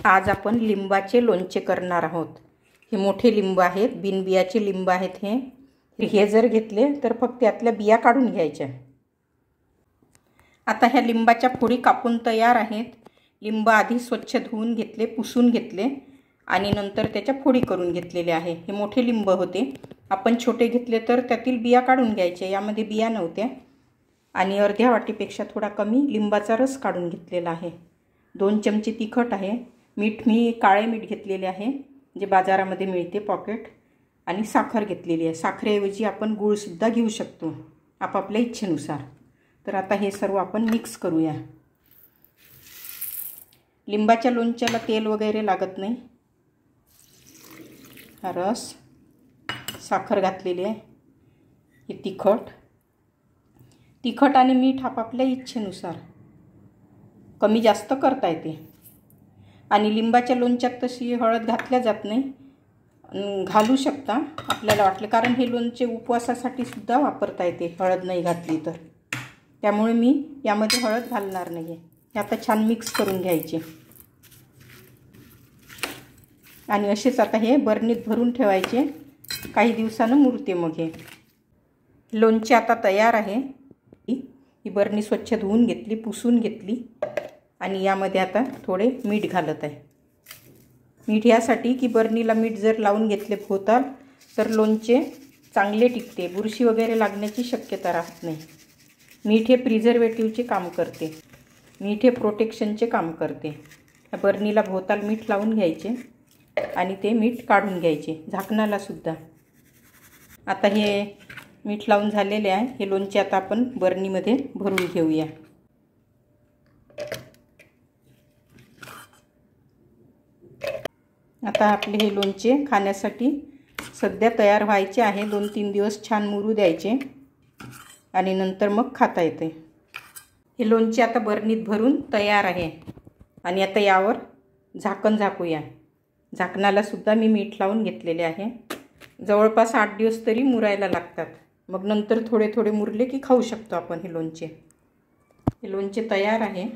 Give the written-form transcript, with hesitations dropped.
आज आपण लिंबाचे लोणचे करणार आहोत। हे मोठे लिंब आहेत, बिनबियाचे लिंब आहेत। हे जर घेतले तर फक्त त्यातल्या बिया काढून घ्यायच्या। आता ह्या लिंबाच्या फोडी कापून तयार आहेत। लिंब आधी स्वच्छ धुवून घेतले, पुसून घेतले आणि नंतर त्याच्या फोडी करून घेतलेल्या आहे। हे मोठे लिंब होते, आपण छोटे घेतले तर त्यातील बिया काढून घ्यायचे। यामध्ये बिया नव्हत्या आणि अर्ध्या वाटीपेक्षा थोडा कमी लिंबाचा रस काढून घेतलेला आहे। 2 चमचे तिखट आहे। मीठ मी काळे मीठ घेतलेले आहे, जे बाजारामध्ये मिळते पॉकेट, आणि साखर घेतलेली आहे। साखरेऐवजी आपण गूळ सुद्धा घेऊ शकतो आपापल्या इच्छेनुसार। तर आता हे सर्व आपण मिक्स करूया। लिंबाच्या लोणच्याला तेल वगैरे लागत नाही। हा रस, साखर घातलेली आहे, हे तिखट आणि मीठ आपापल्या इच्छेनुसार कमी जास्त करता येते। आणि लिंबाच्या लोणच्यात तशी हळद घातल्या जात नाही, घालू शकता आपल्याला वाटले, कारण हे लोणचे उपवासासाठी सुद्धा वापरता येते हळद नाही घातली तर। त्यामुळे मी यामध्ये हळद घालणार नाही आहे। हे आता छान मिक्स करून घ्यायचे आणि असेच आता हे बरणीत भरून ठेवायचे। काही दिवसांनी मुरते मग हे लोणचे। आता तयार आहे। ही बरणी स्वच्छ धुवून घेतली, पुसून घेतली आणि यामध्ये आता थोडे मीठ घालत आहे। मीठ यासाठी की बरणीला मीठ जर लावून घेतले भोवताल तर लोणचे चांगले टिकते, बुरशी वगैरे लागण्याची शक्यता राहत नाही। मीठ हे प्रिझर्वेटिव्हचे काम करते, मीठ हे प्रोटेक्शनचे काम करते। या बरणीला भोवताल मीठ लावून घ्यायचे आणि ते मीठ काढून घ्यायचे, झाकणाला सुद्धा। आता हे मीठ लावून झालेले आहे। हे लोणचे आता आपण बरणीमध्ये भरून घेऊया। आता आपले हे लोणचे खाण्यासाठी सध्या तयार व्हायचे आहे। 2-3 दिवस छान मुरू द्यायचे आणि नंतर मग खाता येते। हे लोणचे आता बरणीत भरून तयार आहे आणि आता यावर झाकण झाकूया। झाकणाला सुद्धा मी मीठ लावून घेतलेले आहे। जवळपास 8 दिवस तरी मुरायला लागतात, मग नंतर थोडे थोडे मुरले की खाऊ शकतो आपण हे लोणचे। हे लोणचे तयार आहे।